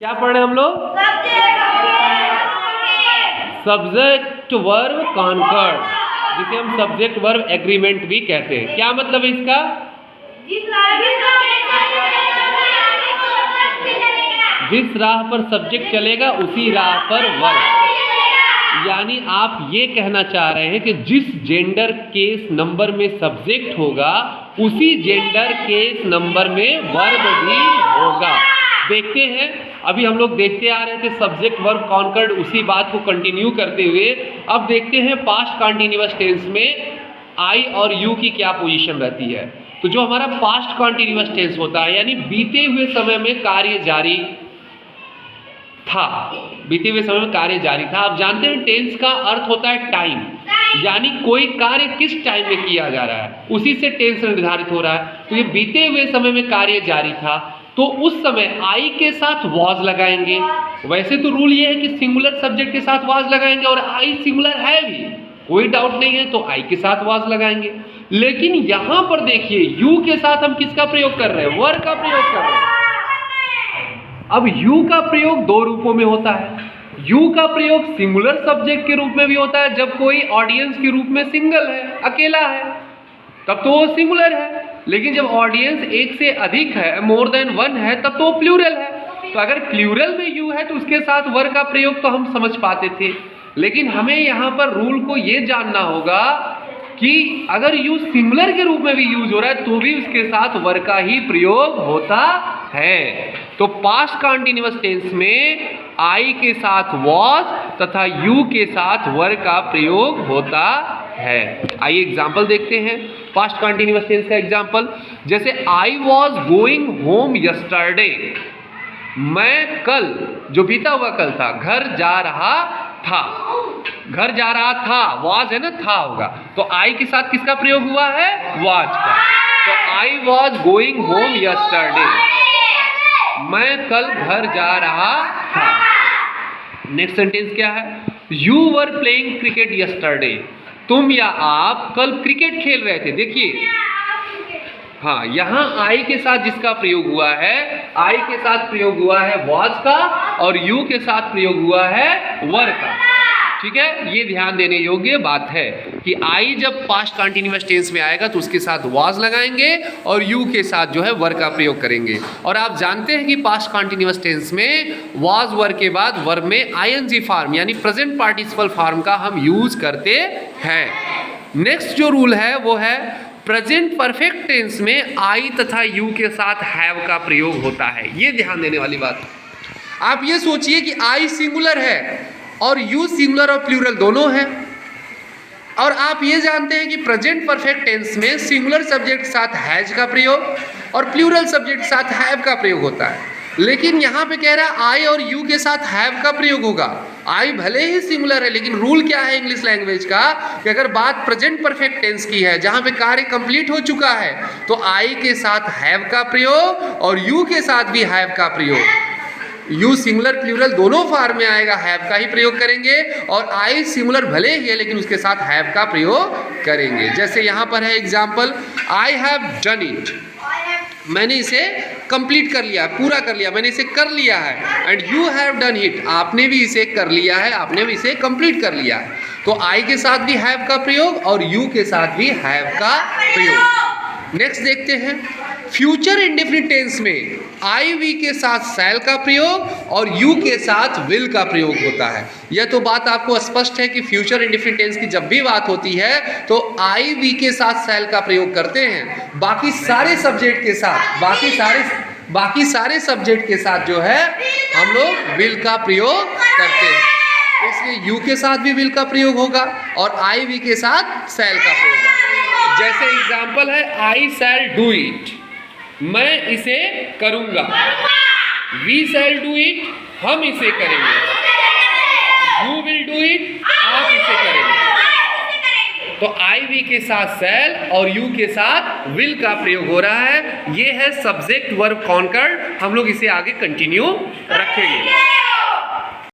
क्या पढ़ रहे हैं हम लोग? सब्जेक्ट वर्ब कॉन्कर्ड, जिसे हम सब्जेक्ट वर्ब एग्रीमेंट भी कहते हैं। क्या मतलब है इसका? जिस राह पर सब्जेक्ट चलेगा उसी राह पर वर्ब। यानी आप ये कहना चाह रहे हैं कि जिस जेंडर केस नंबर में सब्जेक्ट होगा उसी जेंडर केस नंबर में वर्ब भी होगा। देखते हैं, अभी हम लोग देखते आ रहे थे सब्जेक्ट वर्ब कॉन्कर्ड, उसी बात को कंटिन्यू करते हुए अब देखते हैं पास्ट कंटीन्यूअस टेंस में आई और यू की क्या पोजीशन रहती है। तो जो हमारा पास्ट कंटीन्यूअस टेंस होता है, यानी बीते हुए समय में कार्य जारी था, बीते हुए समय में कार्य जारी था। आप जानते हैं टेंस का अर्थ होता है टाइम, यानी कोई कार्य किस टाइम में किया जा रहा है उसी से टेंस निर्धारित हो रहा है। तो ये बीते हुए समय में कार्य जारी था, तो उस समय आई के साथ वॉज लगाएंगे। वैसे तो रूल ये है कि सिंगुलर सब्जेक्ट के साथ वॉज लगाएंगे और आई सिंगुलर है भी, कोई डाउट नहीं है, तो आई के साथ वॉज लगाएंगे। लेकिन यहां पर देखिए यू के साथ हम किसका प्रयोग कर रहे हैं? वर्ब का प्रयोग कर रहे हैं। अब यू का प्रयोग दो रूपों में होता है। यू का प्रयोग सिंगुलर सब्जेक्ट के रूप में भी होता है, जब कोई ऑडियंस के रूप में सिंगल है, अकेला है, तब तो वो सिंगुलर है। लेकिन जब ऑडियंस एक से अधिक है, मोर देन वन है, तब तो प्लूरल है। तो अगर प्लूरल में यू है तो उसके साथ वर्ब का प्रयोग तो हम समझ पाते थे। लेकिन हमें यहाँ पर रूल को ये जानना होगा कि अगर यू सिंगुलर के रूप में भी यूज हो रहा है तो भी उसके साथ वर्ब का ही प्रयोग होता है। तो पास्ट कंटीन्यूअस टेंस में आई के साथ वॉज तथा यू के साथ वर्ब का प्रयोग होता है। आइए एग्जाम्पल देखते हैं पास्ट कंटीन्यूअस टेंस का एग्जाम्पल। जैसे I was going home yesterday, मैं कल, जो बीता हुआ कल था, घर जा रहा था। घर जा रहा था, वॉज है ना, था होगा, तो आई के साथ किसका प्रयोग हुआ है? वॉज का। तो I was going home yesterday, मैं कल घर जा रहा था। नेक्स्ट सेंटेंस क्या है? You were playing cricket yesterday, तुम या आप कल क्रिकेट खेल रहे थे। देखिए हाँ, यहां आई के साथ जिसका प्रयोग हुआ है, आई के साथ प्रयोग हुआ है वॉज का और यू के साथ प्रयोग हुआ है वर का। ठीक है, ये ध्यान देने योग्य बात है कि आई जब पास्ट कंटीन्यूअस टेंस में आएगा तो उसके साथ वॉज लगाएंगे और यू के साथ जो है वर का प्रयोग करेंगे। और आप जानते हैं कि पास्ट कंटीन्यूअस टेंस में वॉज वर के बाद वर्ब में आईएनजी फॉर्म यानी प्रेजेंट पार्टिसिपल फॉर्म का हम यूज करते हैं। नेक्स्ट जो रूल है वो है प्रेजेंट परफेक्ट टेंस में आई तथा यू के साथ हैव का प्रयोग होता है। ये ध्यान देने वाली बात। आप ये सोचिए कि आई सिंगुलर है और यू सिंगुलर और प्लूरल दोनों है, और आप ये जानते हैं कि प्रेजेंट परफेक्ट टेंस में सिंगुलर सब्जेक्ट के साथ हैज का प्रयोग और प्लूरल सब्जेक्ट के साथ हैव का प्रयोग होता है। लेकिन यहाँ पे कह रहा है आई और यू के साथ हैव का प्रयोग होगा। आई भले ही सिंगुलर है, लेकिन रूल क्या है इंग्लिश लैंग्वेज का कि अगर बात प्रेजेंट परफेक्ट टेंस की है जहाँ पे कार्य कंप्लीट हो चुका है तो आई के साथ हैव का प्रयोग और यू के साथ भी हैव का प्रयोग। यू सिंगुलर प्लूरल दोनों फॉर्म में आएगा, हैव का ही प्रयोग करेंगे, और आई सिंगुलर भले ही है लेकिन उसके साथ हैव का प्रयोग करेंगे। जैसे यहाँ पर है example, I have done it, मैंने इसे कंप्लीट कर लिया, पूरा कर लिया, मैंने इसे कर लिया है। And you have done it, आपने भी इसे कर लिया है, आपने भी इसे कंप्लीट कर लिया है। तो आई के साथ भी हैव का प्रयोग और यू के साथ भी हैव का प्रयोग। नेक्स्ट देखते हैं फ्यूचर इंडेफिनिट टेंस में आई वी के साथ शैल का प्रयोग और यू के साथ विल का प्रयोग होता है। यह तो बात आपको स्पष्ट है कि फ्यूचर इंडेफिनिट टेंस की जब भी बात होती है तो आई वी के साथ शैल का प्रयोग करते हैं, बाकी सारे सब्जेक्ट के साथ, बाकी सारे सब्जेक्ट के साथ जो है हम लोग विल का प्रयोग करते हैं। इसलिए यू के साथ भी विल का प्रयोग होगा और आई वी के साथ शैल का प्रयोग होगा। जैसे एग्जाम्पल है आई शैल डू इट, मैं इसे करूंगा। वी शैल डू इट, हम इसे करेंगे। यू विल डू इट, आप इसे करेंगे। तो आई वी के साथ शैल और यू के साथ विल का प्रयोग हो रहा है। ये है सब्जेक्ट वर्ब कॉन्कर्ड। हम लोग इसे आगे कंटिन्यू रखेंगे।